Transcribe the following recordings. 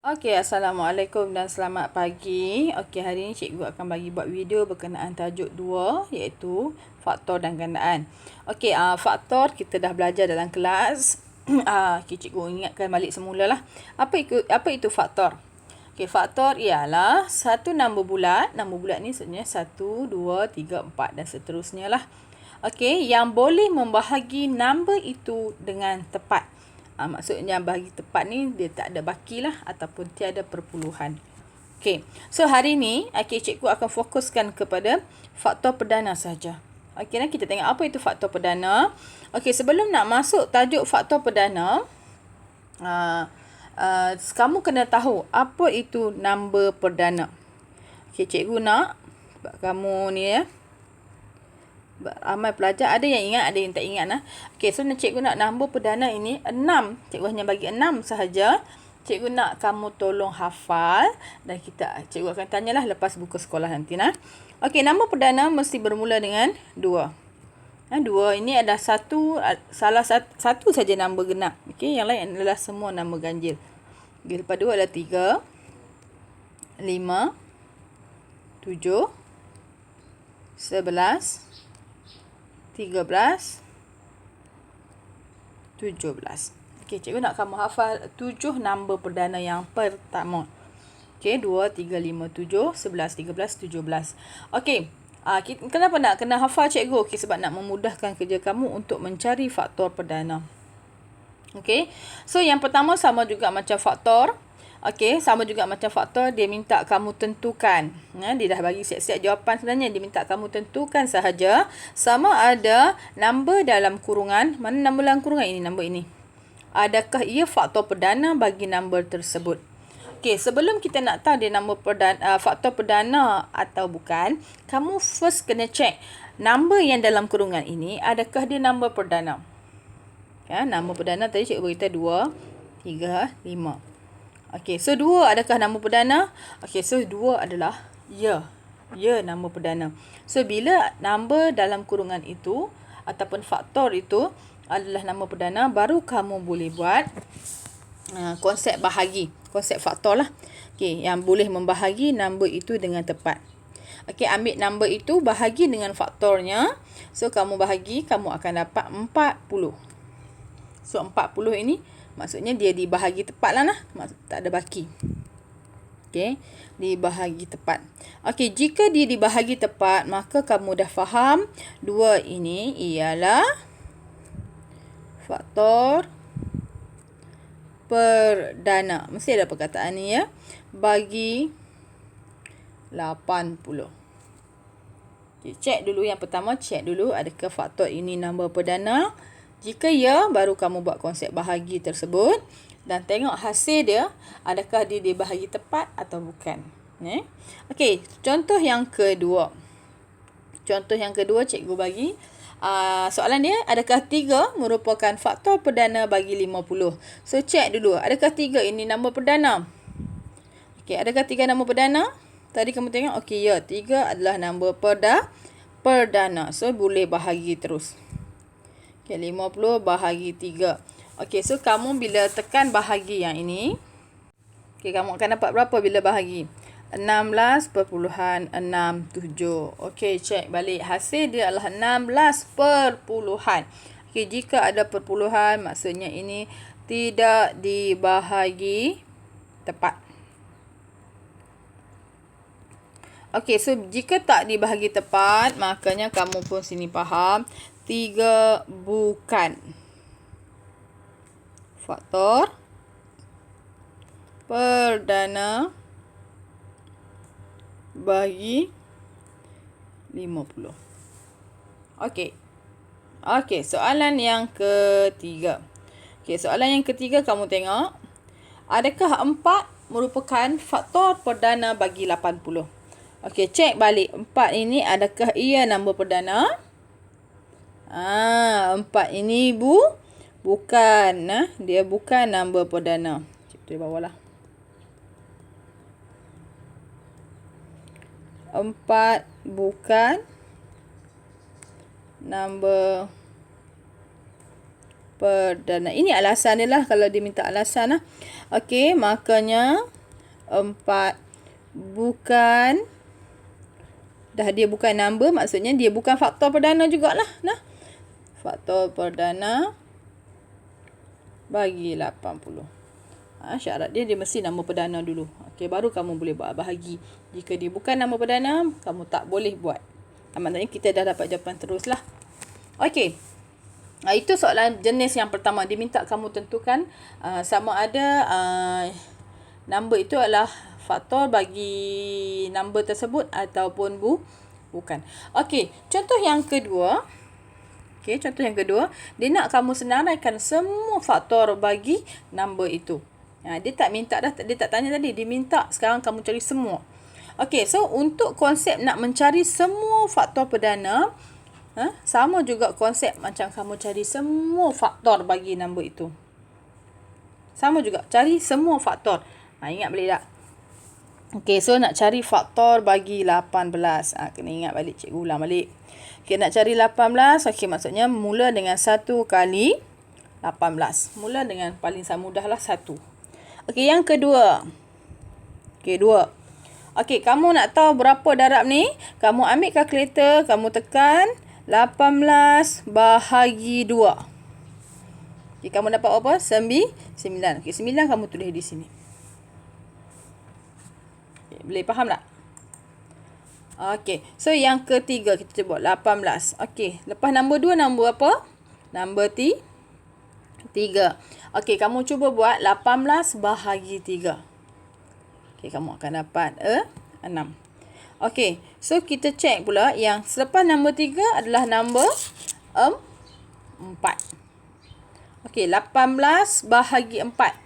Okey, Assalamualaikum dan selamat pagi. Okey, hari ini cikgu akan bagi buat video berkenaan tajuk 2 iaitu faktor dan gandaan. Okey, faktor kita dah belajar dalam kelas. Okey, cikgu ingatkan balik semula lah. Apa itu faktor? Okey, faktor ialah satu nombor bulat. Nombor bulat ni sebenarnya 1, 2, 3, 4 dan seterusnya lah. Okey, yang boleh membahagi nombor itu dengan tepat. Maksudnya bagi tepat ni dia tak ada baki lah ataupun tiada perpuluhan. Okey. So hari ni cikgu akan fokuskan kepada faktor perdana saja. Okey, nah kita tengok apa itu faktor perdana. Okey, sebelum nak masuk tajuk faktor perdana, kamu kena tahu apa itu nombor perdana. Okey, cikgu nak kamu ni ramai pelajar ada yang ingat, ada yang tak ingat lah. Okey, so cikgu nak nombor perdana ini 6. Cikgu hanya bagi 6 sahaja. Cikgu nak kamu tolong hafal dan cikgu akan tanyalah lepas buku sekolah nanti nah. Okey, nombor perdana mesti bermula dengan 2. 2 ini ada satu saja nombor genap. Okey, yang lain adalah semua nombor ganjil. Okey, lepas 2 ada 3, 5, 7, 11, 13, 17. Okey, cikgu nak kamu hafal 7 nombor perdana yang pertama. Okey, 2, 3, 5, 7, 11, 13, 17. Okey, kenapa nak kena hafal cikgu? Okey, sebab nak memudahkan kerja kamu untuk mencari faktor perdana. Okey, so yang pertama sama juga macam faktor. Okey, sama juga macam faktor, dia minta kamu tentukan. Dia dah bagi siap-siap jawapan sebenarnya. Dia minta kamu tentukan sahaja sama ada nombor dalam kurungan. Mana nombor dalam kurungan ini? Nombor ini. Adakah ia faktor perdana bagi nombor tersebut? Okey, sebelum kita nak tahu dia nombor perdana, faktor perdana atau bukan, kamu first kena check nombor yang dalam kurungan ini, adakah dia nombor perdana? Nombor perdana tadi cikgu beritahu 2, 3, 5. Okey, so 2 adakah nombor perdana? Okey, so 2 adalah ya. Ya, nombor perdana. So, bila nombor dalam kurungan itu ataupun faktor itu adalah nombor perdana, baru kamu boleh buat konsep bahagi. Konsep faktor lah. Okey, yang boleh membahagi nombor itu dengan tepat. Okey, ambil nombor itu, bahagi dengan faktornya. So, kamu bahagi, kamu akan dapat 40. So, 40 ini maksudnya dia dibahagi tepat lah. Tak ada baki. Okey, dibahagi tepat. Okey, jika dia dibahagi tepat, maka kamu dah faham 2 ini ialah faktor perdana. Mesti ada perkataan ni ya. Bagi 80. Okey, cek dulu yang pertama. Cek dulu adakah faktor ini nombor perdana. Jika ya, baru kamu buat konsep bahagi tersebut dan tengok hasil dia, adakah dia dibahagi tepat atau bukan. Okey, contoh yang kedua. Contoh yang kedua cikgu bagi. Soalan dia, adakah 3 merupakan faktor perdana bagi 50? So, cek dulu, adakah 3 ini nombor perdana? Okey, adakah 3 nombor perdana? Tadi kamu tengok, okey ya, 3 adalah nombor perdana. So, boleh bahagi terus. Okey, 50 bahagi 3. Okey, so kamu bila tekan bahagi yang ini, okey, kamu akan dapat berapa bila bahagi? 16.67. Okey, cek balik. Hasil dia adalah 16 perpuluhan. Okey, jika ada perpuluhan, maksudnya ini tidak dibahagi tepat. Okey, so jika tak dibahagi tepat, makanya kamu pun sini faham 3 bukan faktor perdana bagi 50. Okey. Okey, soalan yang ketiga. Okey, soalan yang ketiga kamu tengok. Adakah 4 merupakan faktor perdana bagi 80? Okey, cek balik. 4 ini adakah ia nombor perdana? 4 ini bukan. Dia bukan nombor perdana. Cik di bawah lah. 4 bukan nombor perdana. Ini alasan dia lah kalau dia minta alasan lah. Okey, makanya 4 bukan, dah dia bukan number, maksudnya dia bukan faktor perdana jugalah. Nah, faktor perdana bagi 80. Syarat dia mesti nama perdana dulu. Okey, baru kamu boleh buat bahagi. Jika dia bukan nama perdana, kamu tak boleh buat. Maksudnya kita dah dapat jawapan teruslah. Okey. Itu soalan jenis yang pertama. Dia minta kamu tentukan sama ada number itu adalah faktor bagi number tersebut ataupun bukan. Okey, contoh yang kedua. Okey, contoh yang kedua, dia nak kamu senaraikan semua faktor bagi number itu. Dia tak minta dah, dia tak tanya tadi, dia minta sekarang kamu cari semua. Okey, so untuk konsep nak mencari semua faktor perdana, sama juga konsep macam kamu cari semua faktor bagi nombor itu. Sama juga, cari semua faktor. Ingat balik tak? Okey, so nak cari faktor bagi 18. Kena ingat balik, cikgu ulang balik. Okey, nak cari 18, okey, maksudnya mula dengan 1 kali 18. Mula dengan paling mudahlah 1. Okey, yang kedua. Okey, 2. Okey, kamu nak tahu berapa darab ni? Kamu ambil kalkulator, kamu tekan 18 bahagi 2. Okey, kamu dapat apa? 9. Okey, 9 kamu tulis di sini. Okay, boleh faham tak? Okey, so yang ketiga kita buat 18. Okey, lepas nombor 2, nombor apa? Nombor 3. Okey, kamu cuba buat 18 bahagi 3. Okey, kamu akan dapat 6. Okey, so kita check pula yang selepas nombor 3 adalah nombor 4. Okey, 18 bahagi 4.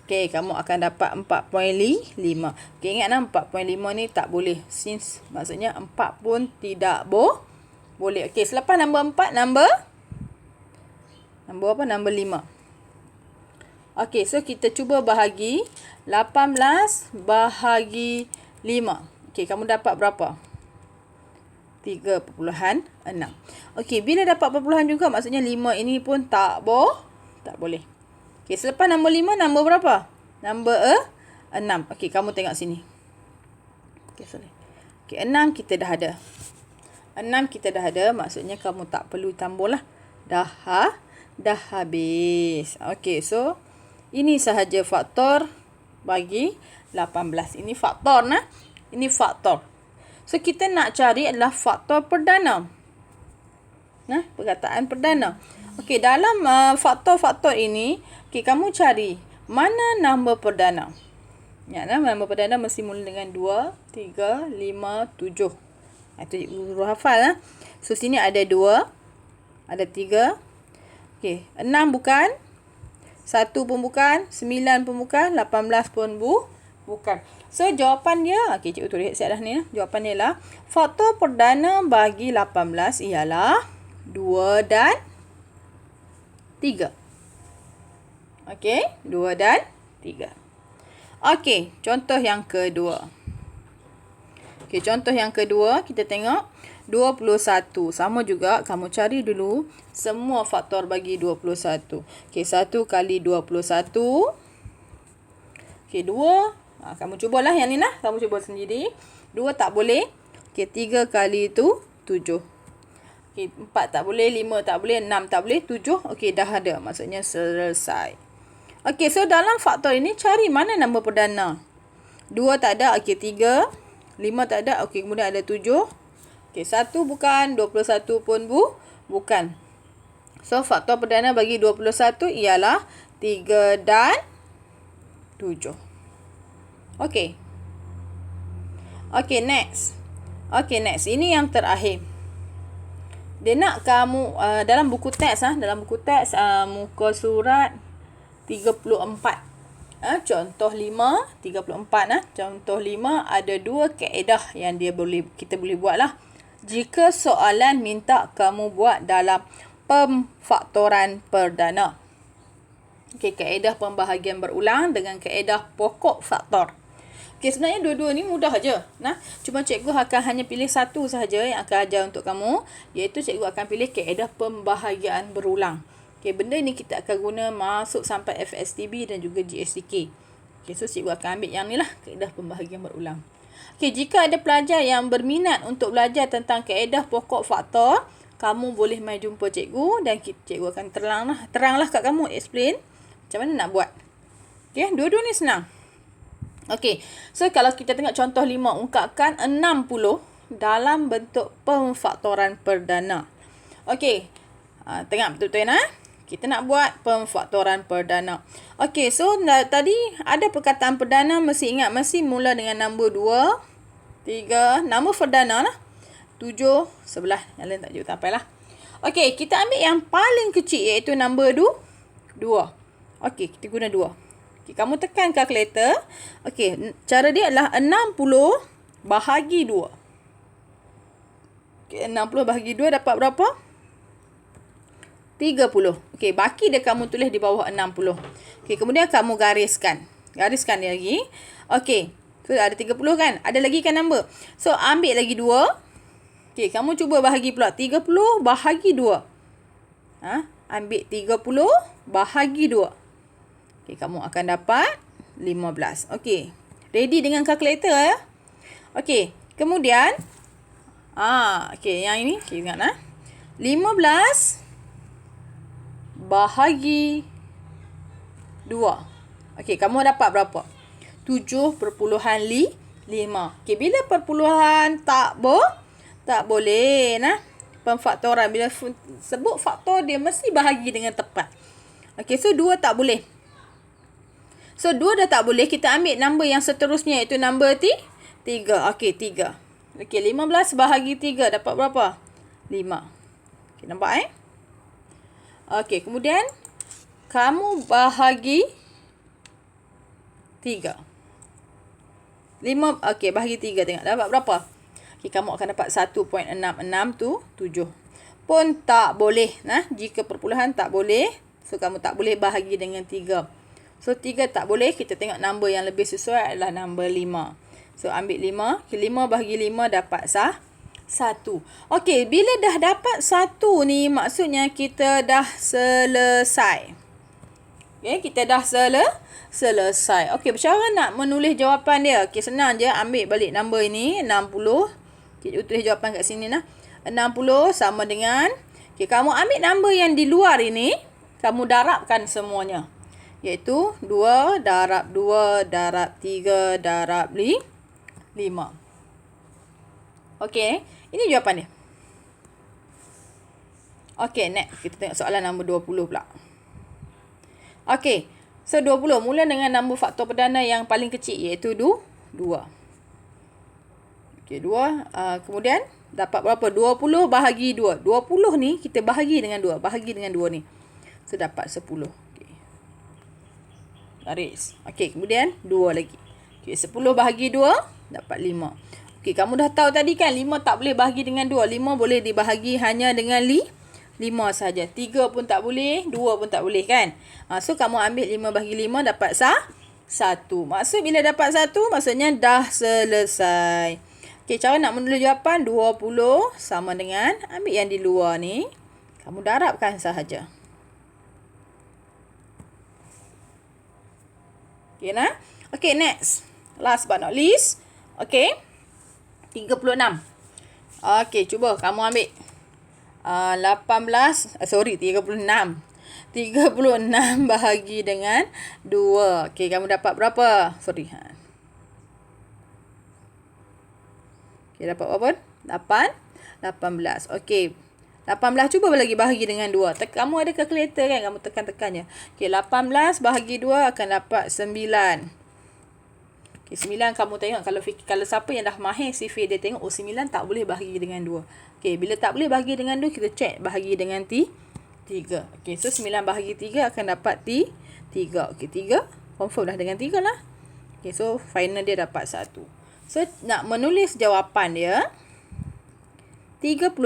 Okey, kamu akan dapat 4.5. Okey, ingat 4.5 ni tak boleh. Since maksudnya 4 pun tidak boleh. Okey, selepas nombor 4, nombor apa? Nombor 5. Okey, so kita cuba bahagi 18 bahagi 5. Okey, kamu dapat berapa? 3.6. Okey, bila dapat perpuluhan juga, maksudnya 5 ini pun tak boleh. Okey, selepas nombor 5, nombor berapa? Nombor 6. Okey, kamu tengok sini. Okey, sorry. Okey, 6 kita dah ada. 6 kita dah ada, maksudnya kamu tak perlu tambah lah. Dah habis. Okey, so ini sahaja faktor bagi 18. Ini faktor nah. Ini faktor. So kita nak cari adalah faktor perdana. Nah, perkataan perdana. Okey, dalam faktor-faktor ini, okey, kamu cari mana nombor perdana. Ingatlah, nombor perdana mesti mula dengan 2, 3, 5, 7. Itu cikgu hafal lah. So sini ada 2, ada 3. Okey, 6 bukan. 1 pun bukan, 9 pun bukan, 18 pun bukan. So, jawapan dia, okey, cikgu tulis siap dah ni. Jawapan dia lah, faktor perdana bagi 18 ialah 2 dan 3. Okey, 2 dan 3. Okey, contoh yang kedua. Okey, contoh yang kedua, kita tengok 21. Sama juga, kamu cari dulu semua faktor bagi 21. Okey, 1 kali 21. Okey, 2. Kamu cubalah yang ni lah. Kamu cuba sendiri. 2 tak boleh. Okey, 3 kali itu 7. Okey, 4 tak boleh, 5 tak boleh, 6 tak boleh, 7. Okey, dah ada. Maksudnya selesai. Okey, so dalam faktor ini, cari mana nombor perdana. 2 tak ada. Okey, 3. 5 tak ada. Okey, kemudian ada 7. Okey, 1 bukan, 21 pun bukan. So, faktor perdana bagi 21 ialah 3 dan 7. Okey. Okey, next. Okey, next. Ini yang terakhir. Dia nak kamu, dalam buku teks, muka surat 34. Contoh 5, 34. Contoh 5, ada 2 kaedah yang kita boleh buat lah. Jika soalan minta kamu buat dalam pemfaktoran perdana. Okey, kaedah pembahagian berulang dengan kaedah pokok faktor. Okey, sebenarnya dua-dua ni mudah aja. Cuma cikgu akan hanya pilih satu sahaja yang akan ajar untuk kamu, iaitu cikgu akan pilih kaedah pembahagian berulang. Okey, benda ni kita akan guna masuk sampai FSTB dan juga GSTK. Okey, so cikgu akan ambil yang ni lah, kaedah pembahagian berulang. Okey, jika ada pelajar yang berminat untuk belajar tentang kaedah pokok faktor, kamu boleh mai jumpa cikgu dan cikgu akan teranglah kat kamu, explain macam mana nak buat. Okey, dua-dua ni senang. Okey, so kalau kita tengok contoh 5, ungkapkan 60 dalam bentuk pemfaktoran perdana. Okey, tengok betul-betul ya. Kita nak buat pemfaktoran perdana. Okey, so tadi ada perkataan perdana, mesti ingat, mesti mula dengan nombor 2, 3, nama perdana lah. 7, 11. Yang lain tak jauh tak payah lah. Okey, kita ambil yang paling kecil iaitu nombor 2. Okey, kita guna 2. Okay, kamu tekan kalkulator. Okey, cara dia adalah 60 bahagi 2. Okey, 60 bahagi 2 dapat berapa? 30. Okey, baki dia kamu tulis di bawah 60. Okey, kemudian kamu gariskan. Gariskan dia lagi. Okey, so ada 30 kan? Ada lagi kan nombor? So, ambil lagi 2. Okey, kamu cuba bahagi pula. 30 bahagi 2. Ambil 30 bahagi 2. Okey, kamu akan dapat 15. Okey, ready dengan kalkulator ya? Okey, kemudian okey, yang ini okey, ingat 15 bahagi 2. Okey, kamu dapat berapa? 7.5. Okey, bila perpuluhan tak boleh pemfaktoran. Bila sebut faktor dia mesti bahagi dengan tepat. Okey, so 2 tak boleh. So 2 dah tak boleh, kita ambil nombor yang seterusnya iaitu nombor 3. Okey, 3. Okey, 15 bahagi 3 dapat berapa? 5. Okey, nampak Okey, kemudian kamu bahagi 3. 5, okey, bahagi 3 tengok dapat berapa? Okey, kamu akan dapat 1.66 tu 7. Pun tak boleh jika perpuluhan tak boleh, so kamu tak boleh bahagi dengan 3. So 3 tak boleh, kita tengok nombor yang lebih sesuai adalah nombor 5. So ambil 5, 5 bahagi 5 dapat 1. Okey, bila dah dapat 1 ni, maksudnya kita dah selesai. Okey, kita dah selesai. Okey, cara nak menulis jawapan dia. Okey, senang je, ambil balik nombor ini 60. Kita tulis jawapan kat sini 60 sama dengan, okey, kamu ambil nombor yang di luar ini, kamu darabkan semuanya. Iaitu 2 darab 2 darab 3 darab 5. Okey, ini jawapan dia. Okey, next. Kita tengok soalan nombor 20 pula. Okey, so 20 mula dengan nombor faktor perdana yang paling kecil iaitu 2. Okey, 2. Kemudian dapat berapa? 20 bahagi 2. 20 ni kita bahagi dengan 2. Bahagi dengan 2 ni. So, dapat 10. Okey. Garis. Okey, kemudian 2 lagi. Okey, 10 bahagi 2 dapat 5. Okey, kamu dah tahu tadi kan 5 tak boleh bahagi dengan 2. 5 boleh dibahagi hanya dengan 5 saja. 3 pun tak boleh, 2 pun tak boleh kan? So, kamu ambil 5 bahagi 5 dapat 1. Maksud bila dapat 1, maksudnya dah selesai. Okey, cara nak menulis jawapan 20 sama dengan, ambil yang di luar ni, kamu darabkan sahaja. Okey, Okey, next. Last but not least. Okey. 36. Okey, cuba kamu ambil 36 bahagi dengan 2. Okey, kamu dapat berapa? Okey, dapat berapa? 18. Okey. 18 cuba lagi bahagi dengan 2. Kamu ada kalkulator kan? Kamu tekan-tekan je. Okey, 18 bahagi 2 akan dapat 9. Okey, 9 kamu tengok kalau siapa yang dah mahir sifir dia tengok 9 tak boleh bahagi dengan 2. Okey, bila tak boleh bahagi dengan 2 kita check bahagi dengan 3. Okey, so 9 bahagi 3 akan dapat 3. Okey, 3 confirm dah dengan 3 lah. Okey, so final dia dapat 1. So nak menulis jawapan dia 36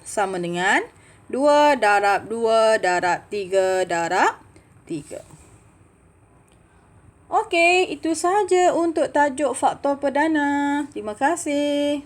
sama dengan 2 darab 2 darab 3 darab 3. Okey, itu sahaja untuk tajuk faktor perdana. Terima kasih.